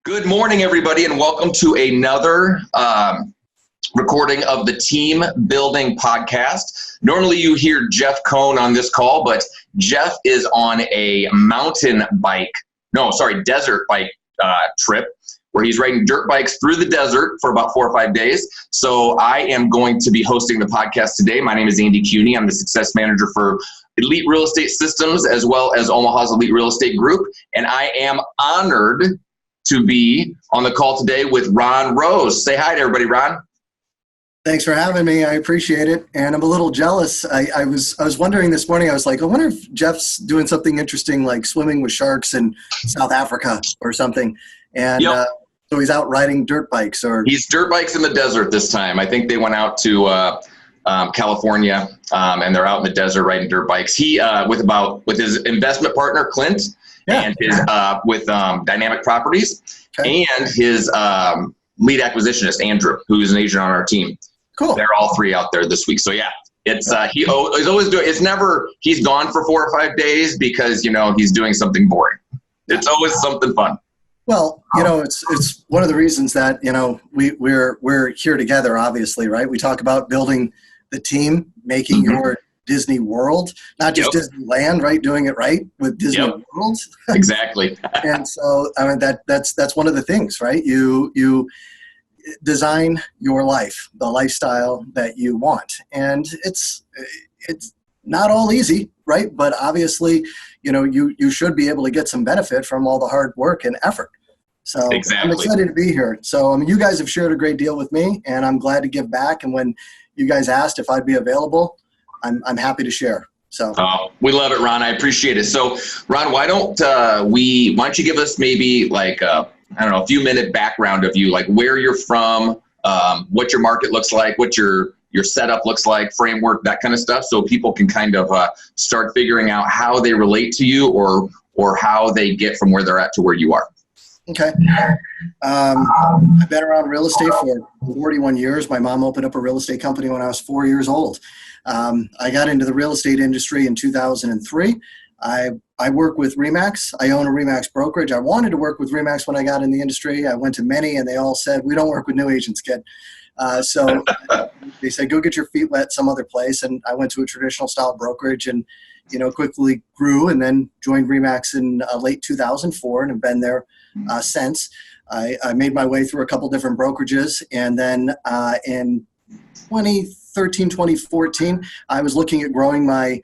Good morning, everybody, and welcome to another recording of the Team Building Podcast. Normally you hear Jeff Cohn on this call, but Jeff is on a desert bike trip where he's riding dirt bikes through the desert for about 4 or 5 days. So I am going to be hosting the podcast today. My name is Andy Cuny. I'm the success manager for Elite Real Estate Systems as well as Omaha's Elite Real Estate Group. And I am honored to be on the call today with Rocz. Say hi to everybody, Ron. Thanks for having me. I appreciate it. And I'm a little jealous. I was wondering this morning, I was like, I wonder if Jeff's doing something interesting like swimming with sharks in South Africa or something. And so he's out riding dirt bikes. He's dirt bikes in the desert this time. I think they went out to California and they're out in the desert riding dirt bikes. He, with his investment partner, Clint, and his with Dynamic Properties, and his lead acquisitionist, Andrew, who's an agent on our team. Cool. They're all three out there this week. So yeah, it's he's always doing. It's never he's gone for 4 or 5 days because he's doing something boring. It's always something fun. Well, it's one of the reasons that we're here together. Obviously, right? We talk about building the team, making your Disney World, not just Disneyland, right? Doing it right with Disney World. Exactly. And so, I mean, that's one of the things, right? You design your life, the lifestyle that you want, and it's not all easy, right? But obviously, you should be able to get some benefit from all the hard work and effort. So I'm excited to be here. So I mean, you guys have shared a great deal with me, and I'm glad to give back. And when you guys asked if I'd be available, I'm happy to share. So we love it, Ron. I appreciate it. So Ron, why don't you give us maybe like a few minute background of you, like where you're from, what your market looks like, what your setup looks like, framework, that kind of stuff, so people can kind of start figuring out how they relate to you or how they get from where they're at to where you are. Okay. I've been around real estate for 41 years. My mom opened up a real estate company when I was 4 years old. I got into the real estate industry in 2003. I work with RE/MAX. I own a RE/MAX brokerage. I wanted to work with RE/MAX when I got in the industry. I went to many, and they all said, "We don't work with new agents, kid." So they said, "Go get your feet wet some other place." And I went to a traditional style brokerage and, quickly grew, and then joined RE/MAX in late 2004 and have been there since. I made my way through a couple different brokerages, and then in 2013, 2014, I was looking at growing my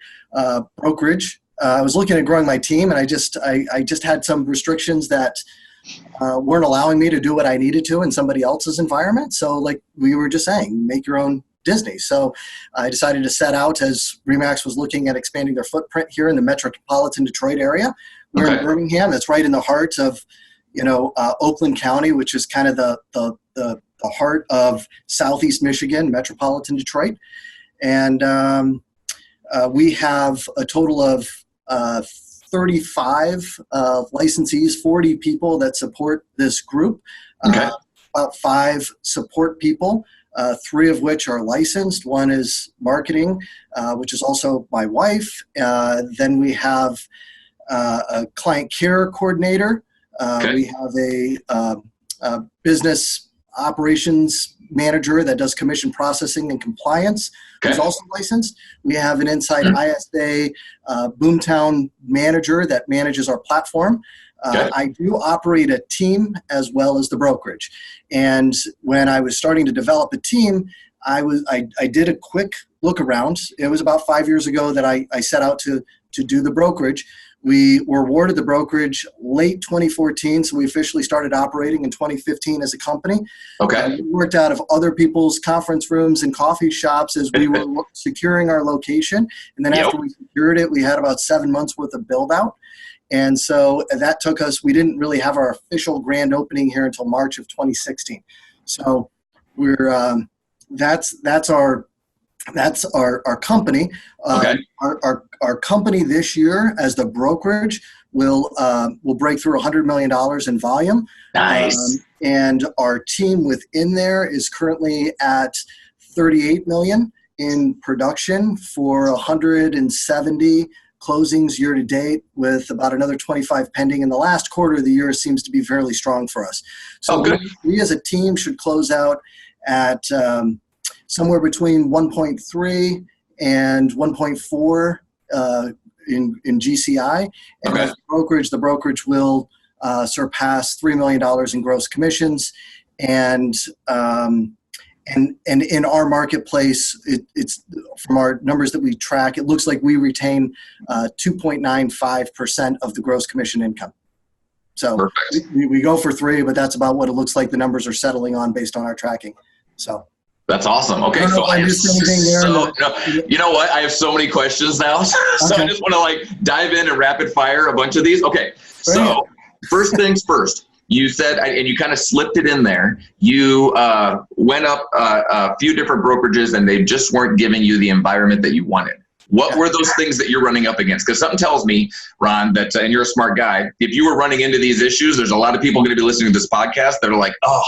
brokerage. I was looking at growing my team, and I just had some restrictions that weren't allowing me to do what I needed to in somebody else's environment. So like we were just saying, make your own Disney. So I decided to set out as RE/MAX was looking at expanding their footprint here in the metropolitan Detroit area. We're in Birmingham. That's right in the heart of, Oakland County, which is kind of the heart of Southeast Michigan, metropolitan Detroit. And we have a total of 35 licensees, 40 people that support this group, about 5 support people, 3 of which are licensed. One is marketing, which is also my wife. Then we have a client care coordinator. We have a business operations manager that does commission processing and compliance, who's also licensed. We have an inside ISA Boomtown manager that manages our platform. I do operate a team as well as the brokerage. And when I was starting to develop a team, I did a quick look around. It was about 5 years ago that I set out to do the brokerage. We were awarded the brokerage late 2014, so we officially started operating in 2015 as a company. We worked out of other people's conference rooms and coffee shops as we were securing our location. And then after we secured it, we had about 7 months worth of build out. And so that took us, we didn't really have our official grand opening here until March of 2016. So we're, that's our company. Our company this year as the brokerage will break through $100 million in volume. Nice. And our team within there is currently at 38 million in production for 170 closings year to date, with about another 25 pending. And the last quarter of the year seems to be fairly strong for us. So we as a team should close out at somewhere between 1.3 and 1.4 in GCI. And as the brokerage will surpass $3 million in gross commissions. And in our marketplace, it's from our numbers that we track, it looks like we retain 2.95% of the gross commission income. So we go for 3, but that's about what it looks like the numbers are settling on based on our tracking. So that's awesome. Okay, so you know what? I have so many questions now, so I just want to like dive in and rapid fire a bunch of these. Okay, so first things first. You said, and you kind of slipped it in there, you went up a few different brokerages and they just weren't giving you the environment that you wanted. What were those things that you're running up against? Because something tells me, Ron, that, and you're a smart guy, if you were running into these issues, there's a lot of people going to be listening to this podcast that are like, oh,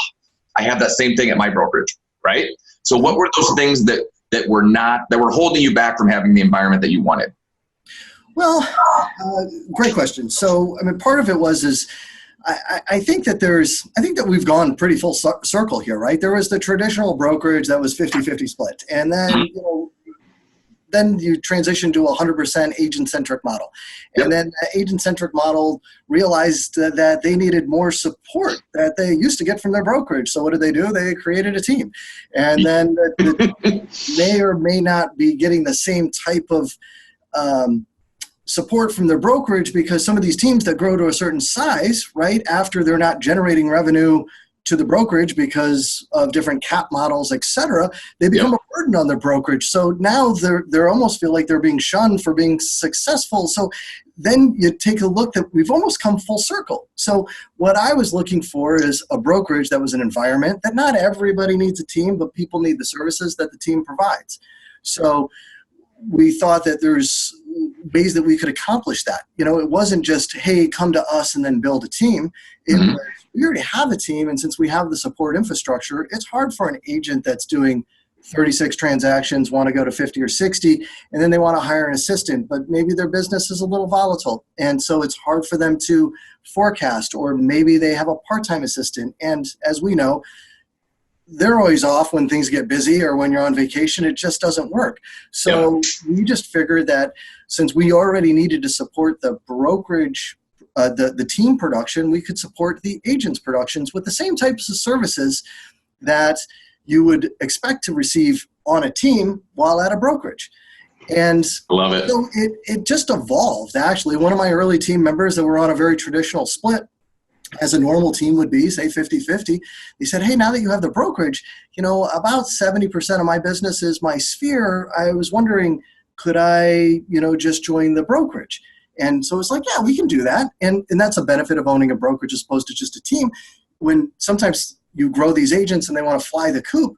I have that same thing at my brokerage, right? So what were those things that were holding you back from having the environment that you wanted? Well, great question. So, I mean, part of it was I think that we've gone pretty full circle here, right? There was the traditional brokerage that was 50-50 split. And then, then you transition to a 100% agent-centric model. And then the agent-centric model realized that they needed more support that they used to get from their brokerage. So what did? They created a team. And then may or may not be getting the same type of support from their brokerage, because some of these teams that grow to a certain size, right, after they're not generating revenue to the brokerage because of different cap models, et cetera, they become a burden on their brokerage. So now they're almost feel like they're being shunned for being successful. So then you take a look that we've almost come full circle. So what I was looking for is a brokerage that was an environment that not everybody needs a team, but people need the services that the team provides. So we thought that there's ways that we could accomplish that. It wasn't just, hey, come to us and then build a team. It was, we already have a team, and since we have the support infrastructure, it's hard for an agent that's doing 36 transactions, want to go to 50 or 60, and then they want to hire an assistant, but maybe their business is a little volatile, and so it's hard for them to forecast, or maybe they have a part-time assistant, and as we know, they're always off when things get busy or when you're on vacation. It just doesn't work. So we just figured that since we already needed to support the brokerage, the team production, we could support the agent's productions with the same types of services that you would expect to receive on a team while at a brokerage. And love it. So it just evolved. Actually, one of my early team members that were on a very traditional split, as a normal team would be, say 50-50, they said, hey, now that you have the brokerage, about 70% of my business is my sphere. I was wondering, could I, just join the brokerage? And so it's like, yeah, we can do that. And that's a benefit of owning a brokerage as opposed to just a team. When sometimes you grow these agents and they want to fly the coop,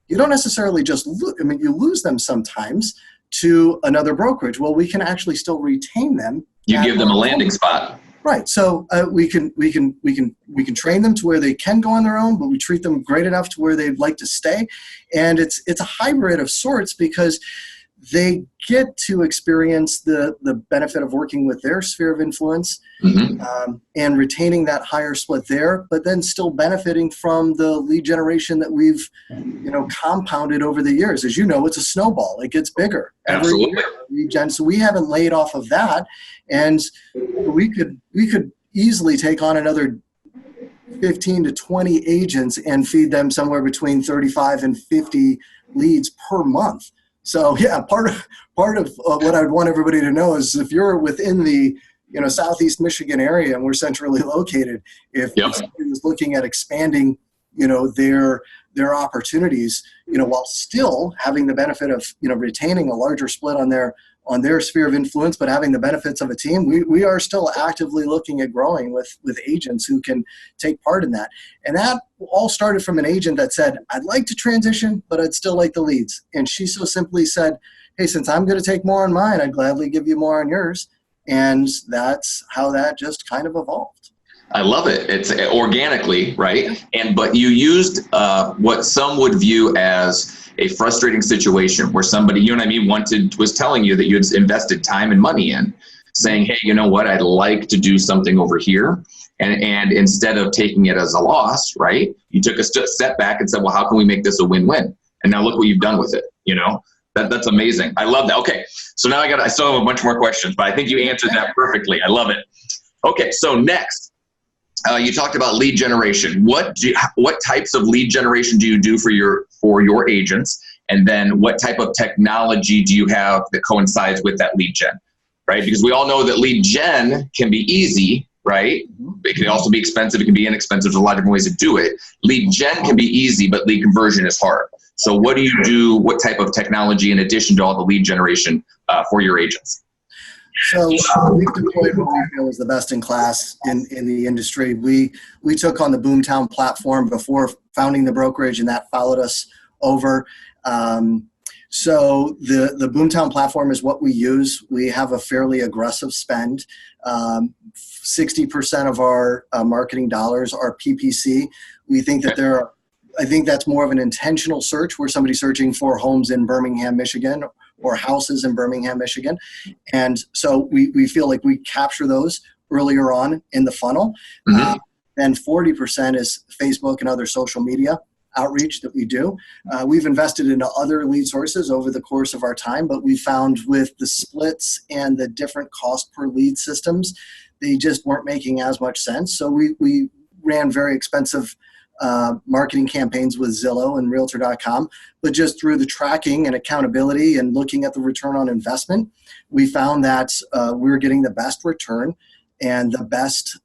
you don't necessarily just you lose them sometimes to another brokerage. Well, we can actually still retain them. You give them a landing spot. Right. So we can train them to where they can go on their own, but we treat them great enough to where they'd like to stay. And it's a hybrid of sorts, because they get to experience the benefit of working with their sphere of influence and retaining that higher split there, but then still benefiting from the lead generation that we've compounded over the years. As you know, it's a snowball. It gets bigger every year. So we haven't laid off of that, and we could easily take on another 15 to 20 agents and feed them somewhere between 35 and 50 leads per month. So yeah, part of what I'd want everybody to know is if you're within the Southeast Michigan area and we're centrally located, if somebody was looking at expanding their opportunities, while still having the benefit of retaining a larger split on their sphere of influence, but having the benefits of a team, we are still actively looking at growing with agents who can take part in that. And that all started from an agent that said, I'd like to transition, but I'd still like the leads. And she so simply said, hey, since I'm going to take more on mine, I'd gladly give you more on yours. And that's how that just kind of evolved. I love it. It's organically, right? But you used what some would view as a frustrating situation where somebody, you know what I mean, was telling you that you had invested time and money in, saying, hey, you know what, I'd like to do something over here. And instead of taking it as a loss, right, you took a step back and said, well, how can we make this a win-win? And now look what you've done with it. You know, that's amazing. I love that. Okay, so now I still have a bunch more questions, but I think you answered that perfectly. I love it. Okay, so next, you talked about lead generation. What types of lead generation do you do for your agents? And then what type of technology do you have that coincides with that lead gen, right? Because we all know that lead gen can be easy, right? It can also be expensive. It can be inexpensive. There's a lot of different ways to do it. Lead gen can be easy, but lead conversion is hard. So what do you do? What type of technology in addition to all the lead generation for your agents? So we've deployed what we feel is the best in class in the industry. We took on the Boomtown platform before founding the brokerage, and that followed us over. So the Boomtown platform is what we use. We have a fairly aggressive spend. 60% of our marketing dollars are PPC. We think that I think that's more of an intentional search where somebody's searching for homes in Birmingham, Michigan, or houses in Birmingham, Michigan. And so we feel like we capture those earlier on in the funnel. Then 40% is Facebook and other social media outreach that we do. We've invested into other lead sources over the course of our time, but we found with the splits and the different cost per lead systems, they just weren't making as much sense. So we ran very expensive marketing campaigns with Zillow and Realtor.com, but just through the tracking and accountability and looking at the return on investment, we found that we were getting the best return and the best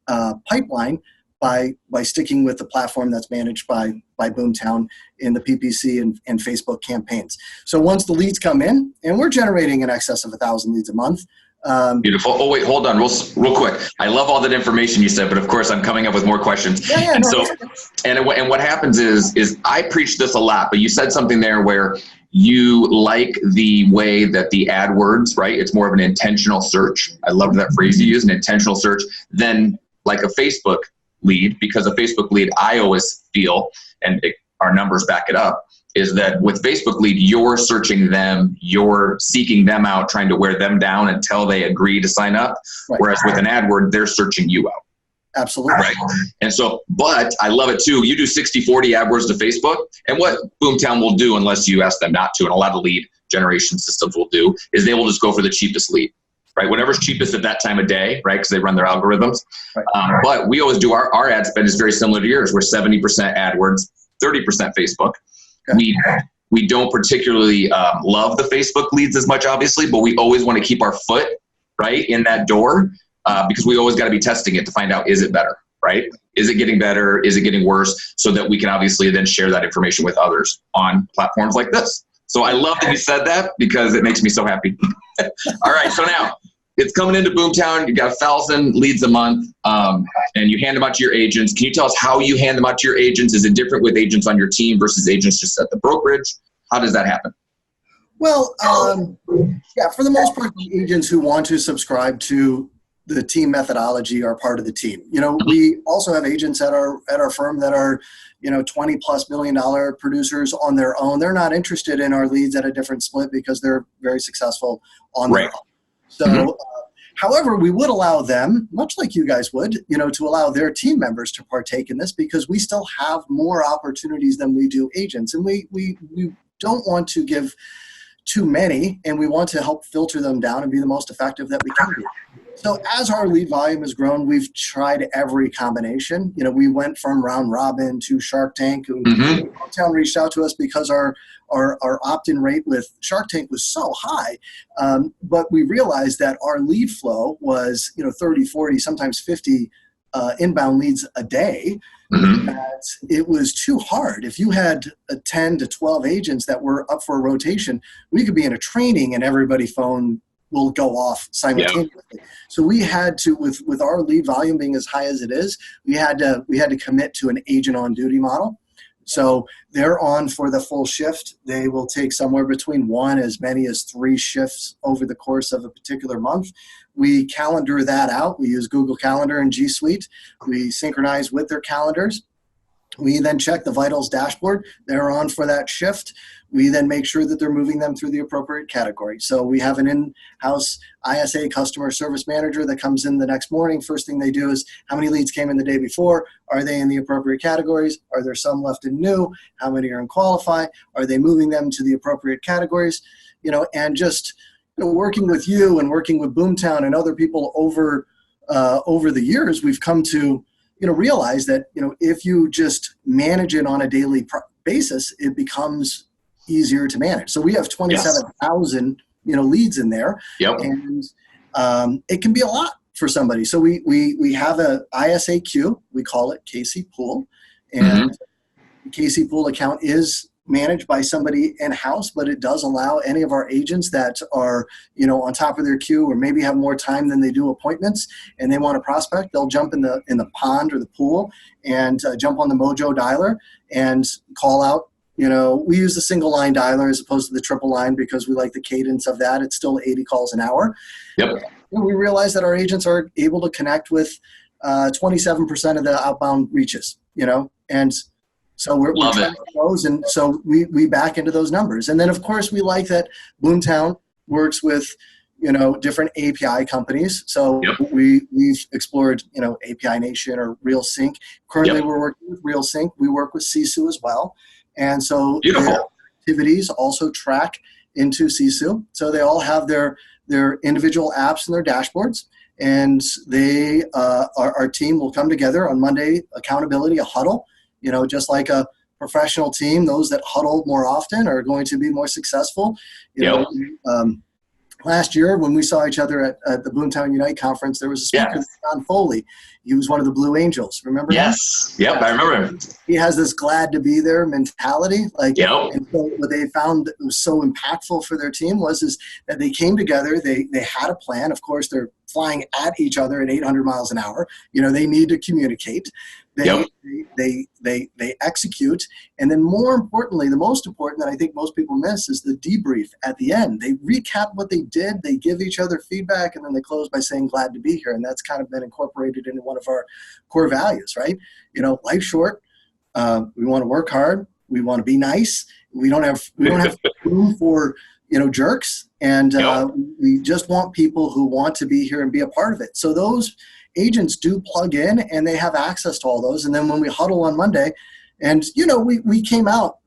pipeline by sticking with the platform that's managed by Boomtown in the PPC and Facebook campaigns. So once the leads come in, and we're generating in excess of 1,000 leads a month. Beautiful. Oh, wait, hold on real quick. I love all that information you said, but of course I'm coming up with more questions. And what happens is I preach this a lot, but you said something there where you like the way that the AdWords, right? It's more of an intentional search. I love that phrase you use, an intentional search, than like a Facebook lead, because a Facebook lead, I always feel, and our numbers back it up, is that with Facebook lead, you're searching them, you're seeking them out, trying to wear them down until they agree to sign up. Right. Whereas with an AdWord, they're searching you out. Absolutely. Right. And so, but I love it too. You do 60-40 AdWords to Facebook, and what Boomtown will do, unless you ask them not to, and a lot of lead generation systems will do, is they will just go for the cheapest lead. Right, whatever's cheapest at that time of day, right? Because they run their algorithms. Right. But we always do our ad spend is very similar to yours. We're 70% AdWords, 30% Facebook. Okay. We don't particularly love the Facebook leads as much, obviously, but we always want to keep our foot right in that door because we always got to be testing it to find out, is it better, right? Is it getting better? Is it getting worse? So that we can obviously then share that information with others on platforms like this. So I love that you said that because it makes me so happy. All right, so now it's coming into Boomtown. You got 1,000 leads a month, and you hand them out to your agents. Can you tell us how you hand them out to your agents? Is it different with agents on your team versus agents just at the brokerage? How does that happen? Well, yeah, for the most part, the agents who want to subscribe to the team methodology are part of the team. You know, we also have agents at our firm that are, you know, $20+ million producers on their own. They're not interested in our leads at a different split because they're very successful on their own. So, however, we would allow them, much like you guys would, you know, to allow their team members to partake in this because we still have more opportunities than we do agents. And we don't want to give too many, and we want to help filter them down and be the most effective that we can be. So as our lead volume has grown, we've tried every combination. You know, we went from round robin to Shark Tank. Boomtown reached out to us because our opt-in rate with Shark Tank was so high. But we realized that our lead flow was, you know, 30, 40, sometimes 50 inbound leads a day. That it was too hard. If you had 10 to 12 agents that were up for a rotation, we could be in a training and everybody's phone will go off simultaneously. Yeah. So we had to, with our lead volume being as high as it is, we had to commit to an agent on duty model. So they're on for the full shift. They will take somewhere between one, as many as 3 shifts over the course of a particular month. We calendar that out. We use Google Calendar and G Suite. We synchronize with their calendars. We then check the vitals dashboard. They're on for that shift. We then make sure that they're moving them through the appropriate category. So we have an in-house ISA customer service manager that comes in the next morning. First thing they do is how many leads came in the day before? Are they in the appropriate categories? Are there some left in new? How many are in qualify? Are they moving them to the appropriate categories? And just working with you and working with Boomtown and other people over the years, we've come to realize that, if you just manage it on a daily basis, it becomes easier to manage. So we have 27,000, leads in there. Yep. And it can be a lot for somebody. So we have a ISA queue. We call it KC Pool. And the KC Pool account is managed by somebody in-house, but it does allow any of our agents that are, on top of their queue or maybe have more time than they do appointments and they want to prospect, they'll jump in the pond or the pool and jump on the Mojo dialer and call out. We use the single line dialer as opposed to the triple line because we like the cadence of that. It's still 80 calls an hour. Yep. And we realize that our agents are able to connect with 27% of the outbound reaches, and so we're tracking those, and so we back into those numbers. And then, of course, we like that Boomtown works with, different API companies. So we've explored, API Nation or RealSync. Currently, we're working with RealSync. We work with Sisu as well. And so their activities also track into Sisu. So they all have their individual apps and their dashboards. And they, our team will come together on Monday, accountability, a huddle. Just like a professional team, those that huddle more often are going to be more successful. Last year, when we saw each other at the Boomtown Unite conference, there was a speaker, John Foley. He was one of the Blue Angels. Remember him? Yes. Yep, I remember him. He has this glad to be there mentality. And so what they found that was so impactful for their team is that they came together. They had a plan. Of course, they're flying at each other at 800 miles an hour. They need to communicate. They execute, and then more importantly, the most important that I think most people miss is the debrief at the end. They recap what they did, they give each other feedback, and then they close by saying glad to be here. And that's kind of been incorporated into one of our core values, right? Life's short. We want to work hard. We want to be nice. We don't have room for jerks, and we just want people who want to be here and be a part of it. So those agents do plug in and they have access to all those. And then when we huddle on Monday, and we came out,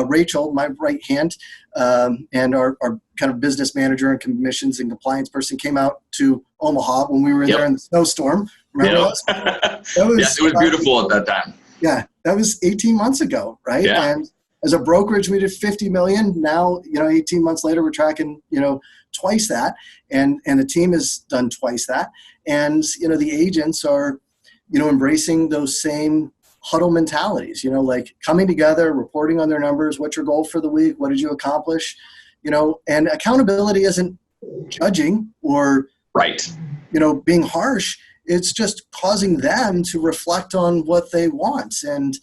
Rachel, my right hand, and our kind of business manager and commissions and compliance person came out to Omaha when we were there in the snowstorm. Remember that? Yes, it was beautiful at that time. Yeah, that was 18 months ago, right? Yeah. And as a brokerage, we did 50 million. Now, 18 months later, we're tracking, twice that, and the team has done twice that. And, the agents are, embracing those same huddle mentalities, like coming together, reporting on their numbers, what's your goal for the week, what did you accomplish, and accountability isn't judging or, being harsh. It's just causing them to reflect on what they want and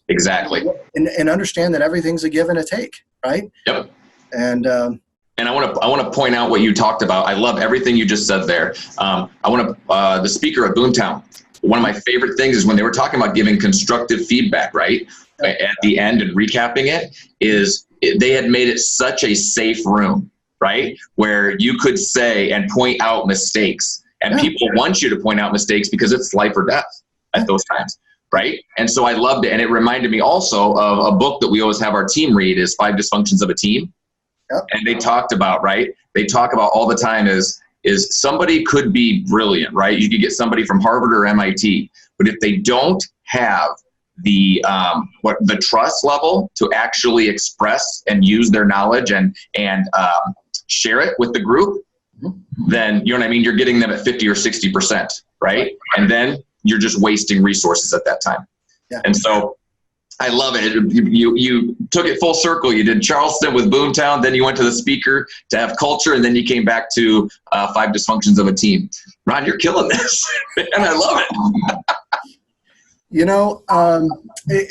exactly and understand that everything's a give and a take, right? Yep. And I want to point out what you talked about. I love everything you just said there. The speaker at Boomtown, one of my favorite things is when they were talking about giving constructive feedback, right? At the end and recapping they had made it such a safe room, right? Where you could say and point out mistakes. And people want you to point out mistakes because it's life or death at those times, right? And so I loved it. And it reminded me also of a book that we always have our team read is 5 Dysfunctions of a Team. Yep. And they talked about, they talk about all the time is somebody could be brilliant, right? You could get somebody from Harvard or MIT, but if they don't have the trust level to actually express and use their knowledge and share it with the group, then, you know what I mean? You're getting them at 50 or 60%, right? And then you're just wasting resources at that time. Yeah. And so I love it. You took it full circle. You did Charleston with Boomtown, then you went to the speaker to have culture, and then you came back to 5 Dysfunctions of a Team. Ron, you're killing this, and I love it.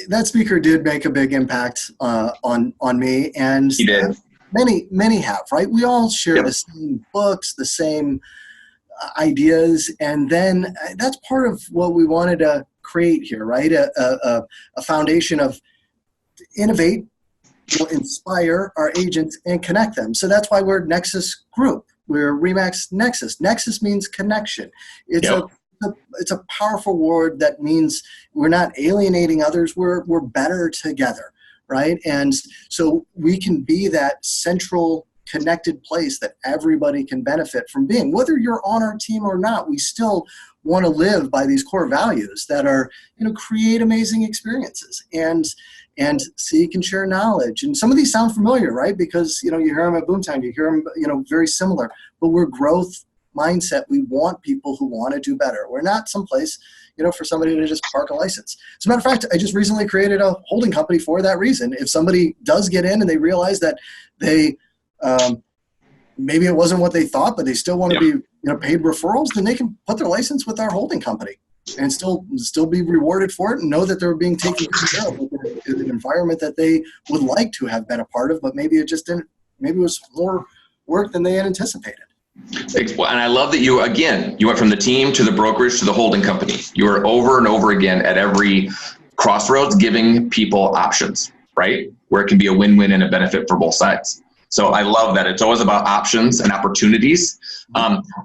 That speaker did make a big impact on me, and he did. Many have, right? We all share the same books, the same ideas, and then that's part of what we wanted to create here, right? A foundation of innovate, inspire our agents and connect them. So that's why we're Nexus Group. We're Remax Nexus. Nexus means connection. It's a powerful word that means we're not alienating others. We're better together, right? And so we can be that central connected place that everybody can benefit from being. Whether you're on our team or not, we still want to live by these core values that are, create amazing experiences and seek and share knowledge. And some of these sound familiar, right? Because, you hear them at Boomtown, you hear them, very similar, but we're growth mindset. We want people who want to do better. We're not someplace, for somebody to just park a license. As a matter of fact, I just recently created a holding company for that reason. If somebody does get in and they realize that they, maybe it wasn't what they thought, but they still want to be, paid referrals, then they can put their license with our holding company and still be rewarded for it and know that they're being taken care of in an environment that they would like to have been a part of, but maybe it just didn't, maybe it was more work than they had anticipated. And I love that you went from the team to the brokerage to the holding company. You are over and over again at every crossroads giving people options, right? Where it can be a win-win and a benefit for both sides. So I love that. It's always about options and opportunities.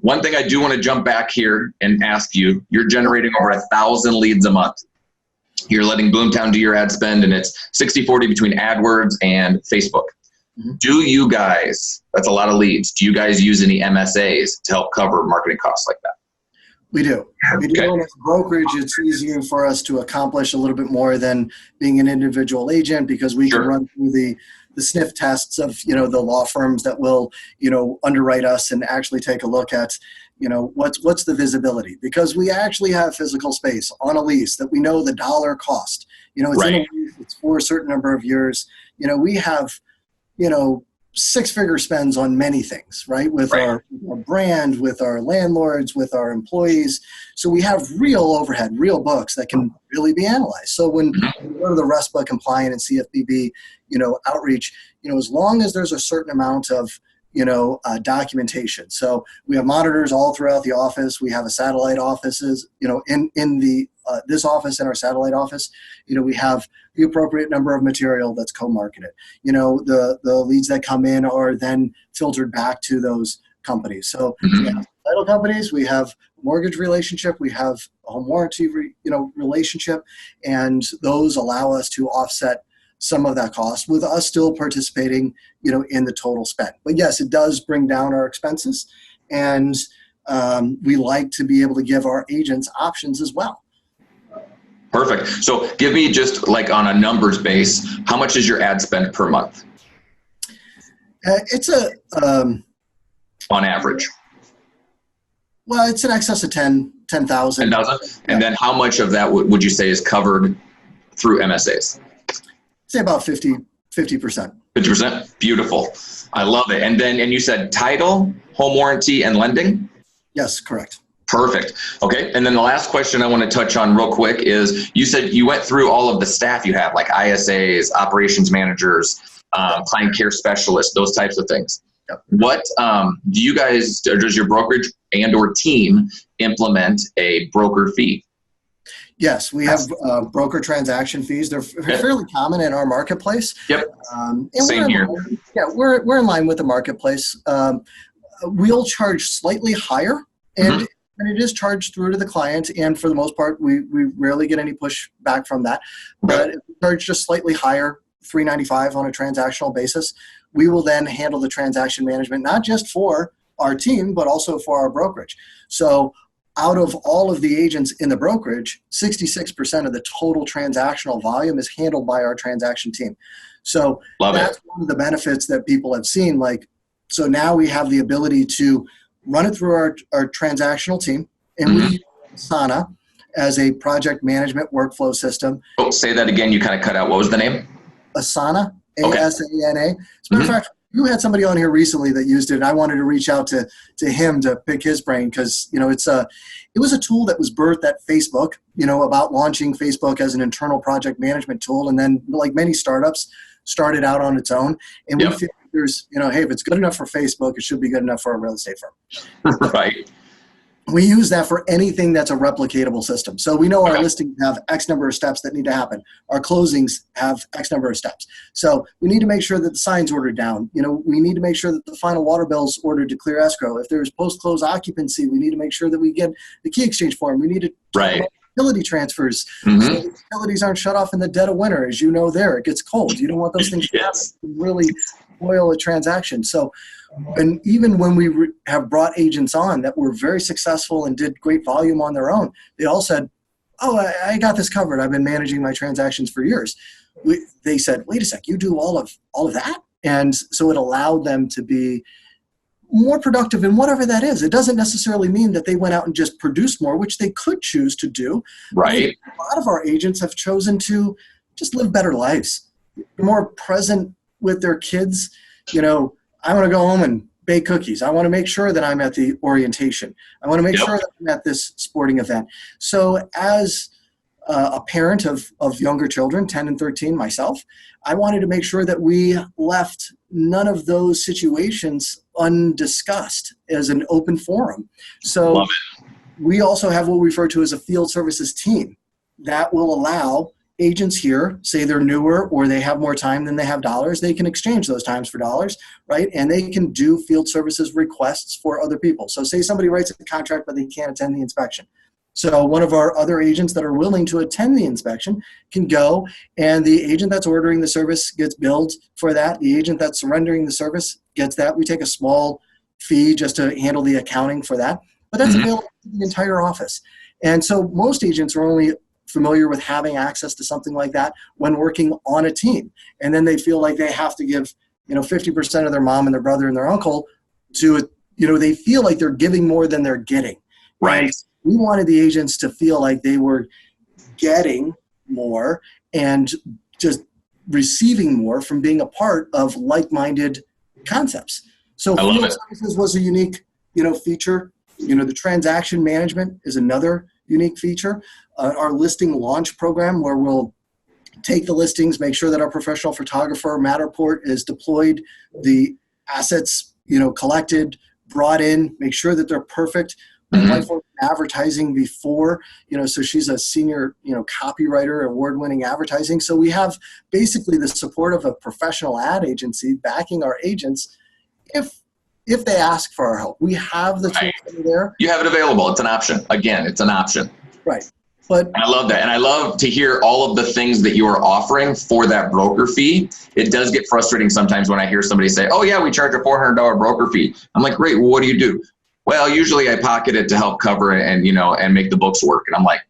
One thing I do want to jump back here and ask you, you're generating over 1,000 leads a month. You're letting Boomtown do your ad spend, and it's 60-40 between AdWords and Facebook. Do you guys, that's a lot of leads, do you guys use any MSAs to help cover marketing costs like that? We do. We do. And as a brokerage, it's easier for us to accomplish a little bit more than being an individual agent, because we can run through the sniff tests of, the law firms that will, underwrite us and actually take a look at, what's the visibility, because we actually have physical space on a lease that we know the dollar cost. It's in a lease, it's for a certain number of years. We have, six-figure spends on many things, right? With our brand, with our landlords, with our employees. So we have real overhead, real books that can really be analyzed. So when we go to the RESPA compliant and CFPB, outreach, as long as there's a certain amount of, documentation. So we have monitors all throughout the office. We have a satellite offices, in the this office and our satellite office, we have the appropriate number of material that's co-marketed. The leads that come in are then filtered back to those companies. So we have title companies, we have mortgage relationship, we have a home warranty, relationship, and those allow us to offset some of that cost with us still participating, in the total spend. But yes, it does bring down our expenses, and we like to be able to give our agents options as well. Perfect. So give me just like on a numbers base, how much is your ad spend per month? It's on average. Well, it's in excess of 10,000. 10,000? And then how much of that would you say is covered through MSAs? Say about 50%. 50%? Beautiful. I love it. And you said title, home warranty, and lending? Yes, correct. Perfect. Okay. And then the last question I want to touch on real quick is, you said you went through all of the staff you have, like ISAs, operations managers, client care specialists, those types of things. Yep. What do you guys, or does your brokerage and or team implement a broker fee? Yes, we have broker transaction fees. They're fairly common in our marketplace. Yep. Same here. We're in line with the marketplace. We'll charge slightly higher, and it is charged through to the client. And for the most part, we rarely get any pushback from that. But if we charge just slightly higher, $395 on a transactional basis, we will then handle the transaction management, not just for our team, but also for our brokerage. So out of all of the agents in the brokerage, 66% of the total transactional volume is handled by our transaction team. So that's one of the benefits that people have seen. So now we have the ability to run it through our transactional team, and we use Asana as a project management workflow system. Oh, say that again. You kind of cut out. What was the name? Asana, Asana. As a matter of fact, you had somebody on here recently that used it, and I wanted to reach out to him to pick his brain, because it was a tool that was birthed at Facebook, about launching Facebook as an internal project management tool, and then, like many startups, started out on its own. And we figured there's, hey, if it's good enough for Facebook, it should be good enough for a real estate firm. Right. we use that for anything that's a replicatable system. So we know our listings have X number of steps that need to happen. Our closings have X number of steps. So we need to make sure that the sign's ordered down. We need to make sure that the final water bill's ordered to clear escrow. If there's post-close occupancy, we need to make sure that we get the key exchange form. We need to talk about utility transfers. So the utilities aren't shut off in the dead of winter. As you know there, it gets cold. You don't want those things to happen. Really spoil a transaction. So, and even when we have brought agents on that were very successful and did great volume on their own, they all said, oh, I got this covered. I've been managing my transactions for years. They said, wait a sec, you do all of that? And so it allowed them to be more productive in whatever that is. It doesn't necessarily mean that they went out and just produced more, which they could choose to do. Right. A lot of our agents have chosen to just live better lives, more present with their kids. I want to go home and bake cookies. I want to make sure that I'm at the orientation. I want to make sure that I'm at this sporting event. So as a parent of younger children, 10 and 13 myself, I wanted to make sure that we left none of those situations undiscussed as an open forum. So we also have what we refer to as a field services team that will allow agents here, say they're newer or they have more time than they have dollars, they can exchange those times for dollars, right? And they can do field services requests for other people. So say somebody writes a contract, but they can't attend the inspection. So one of our other agents that are willing to attend the inspection can go, and the agent that's ordering the service gets billed for that. The agent that's rendering the service gets that. We take a small fee just to handle the accounting for that, but that's available to the entire office. And so most agents are only familiar with having access to something like that when working on a team. And then they feel like they have to give, 50% of their mom and their brother and their uncle to, they feel like they're giving more than they're getting. Right. And we wanted the agents to feel like they were getting more and just receiving more from being a part of like-minded concepts. So field services was a unique, feature. The transaction management is another unique feature. Our listing launch program, where we'll take the listings, make sure that our professional photographer Matterport is deployed, the assets, collected, brought in, make sure that they're perfect. My wife worked in advertising before, so she's a senior, copywriter, award-winning advertising. So we have basically the support of a professional ad agency backing our agents if they ask for our help. We have the tools that are there. You have it available. It's an option. Again, it's an option. Right. But I love that. And I love to hear all of the things that you are offering for that broker fee. It does get frustrating sometimes when I hear somebody say, oh yeah, we charge a $400 broker fee. I'm like, great. Well, what do you do? Well, usually I pocket it to help cover it and, and make the books work. And I'm like,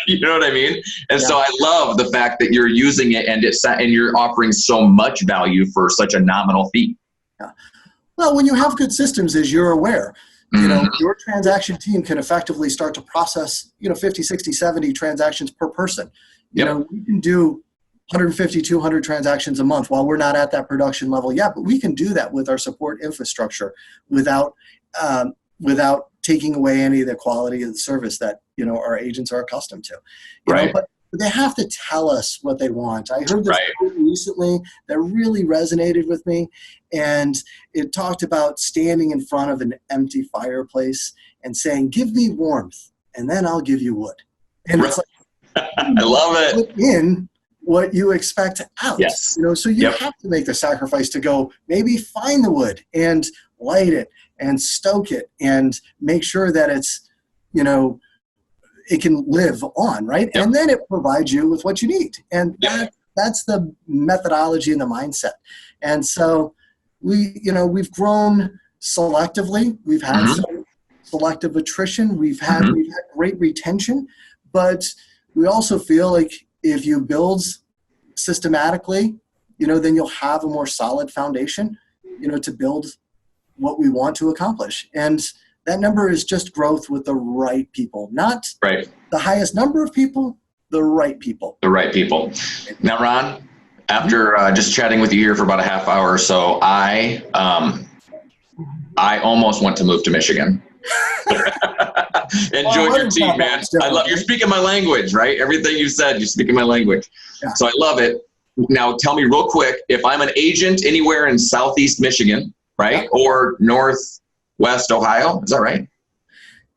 you know what I mean? And so I love the fact that you're using it and you're offering so much value for such a nominal fee. Yeah. Well, when you have good systems, as you're aware, your transaction team can effectively start to process, 50, 60, 70 transactions per person. We can do 150, 200 transactions a month while we're not at that production level yet, but we can do that with our support infrastructure without taking away any of the quality of the service that, our agents are accustomed to. But they have to tell us what they want. I heard this quote recently that really resonated with me, and it talked about standing in front of an empty fireplace and saying, give me warmth, and then I'll give you wood. And it's like, I love it. Put in what you expect out. Yes. So you have to make the sacrifice to go maybe find the wood and light it and stoke it and make sure that it's, it can live on, right? And then it provides you with what you need. And that's the methodology and the mindset. And so we've grown selectively. We've had some selective attrition. We've had great retention, but we also feel like if you build systematically, then you'll have a more solid foundation, to build what we want to accomplish. And that number is just growth with the right people, not the highest number of people, the right people. The right people. Now, Ron, after just chatting with you here for about a half hour or so, I almost want to move to Michigan. Enjoy your team, man. I love you're speaking my language, right? Everything you said, you're speaking my language. Yeah. So I love it. Now, tell me real quick, if I'm an agent anywhere in Southeast Michigan, right, or Northwest Ohio, is that right?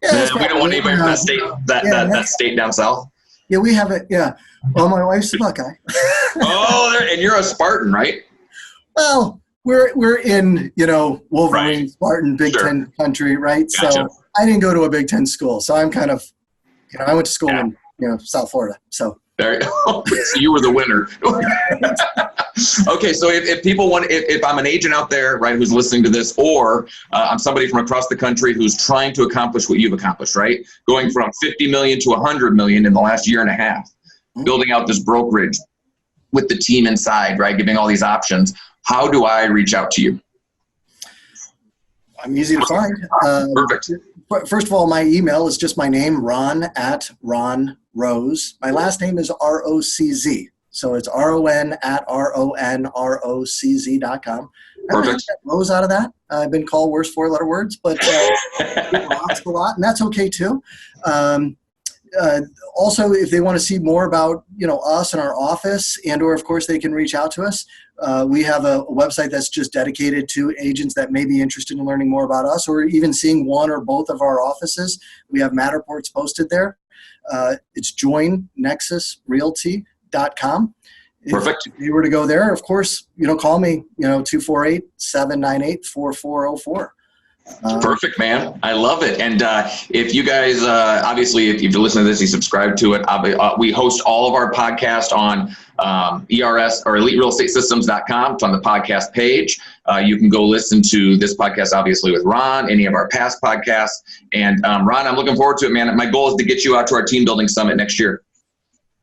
Yeah, we don't want anybody from that state, that state down south. Yeah, we have it. Yeah. Well, my wife's a Buckeye. And you're a Spartan, right? Well, we're in, Wolverine, Right. Spartan, Big Ten country, right? Gotcha. So I didn't go to a Big Ten school. So I'm kind of, I went to school in, South Florida. So there, so you were the winner. Okay, so if people want, if I'm an agent out there, right, who's listening to this, or I'm somebody from across the country who's trying to accomplish what you've accomplished, right, going from 50 million to 100 million in the last year and a half, building out this brokerage with the team inside, right, giving all these options, how do I reach out to you? I'm easy to find. Perfect. First of all, my email is just my name, Ron@RonRoz. My last name is ROCZ. So it's RON@RONROCZ.com. Perfect. I Rose out of that. I've been called worse four-letter words, but Rocz a lot, and that's okay too. Also, if they want to see more about us and our office, or of course they can reach out to us. We have a website that's just dedicated to agents that may be interested in learning more about us, or even seeing one or both of our offices. We have Matterports posted there. It's joinnexusrealty.com. Perfect. If you were to go there, of course, call me, 248-798-4404. Perfect, man. I love it. And if you guys, obviously, if you listen to this, you subscribe to it. We host all of our podcasts on ERS or EliteRealEstateSystems.com. It's on the podcast page. You can go listen to this podcast, obviously, with Ron, any of our past podcasts. And Ron, I'm looking forward to it, man. My goal is to get you out to our team building summit next year.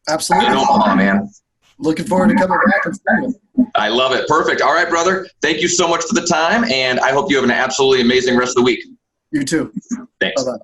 Absolutely. In Omaha, man. Looking forward to coming back and starting. I love it. Perfect. All right, brother. Thank you so much for the time, and I hope you have an absolutely amazing rest of the week. You too. Thanks. Bye-bye.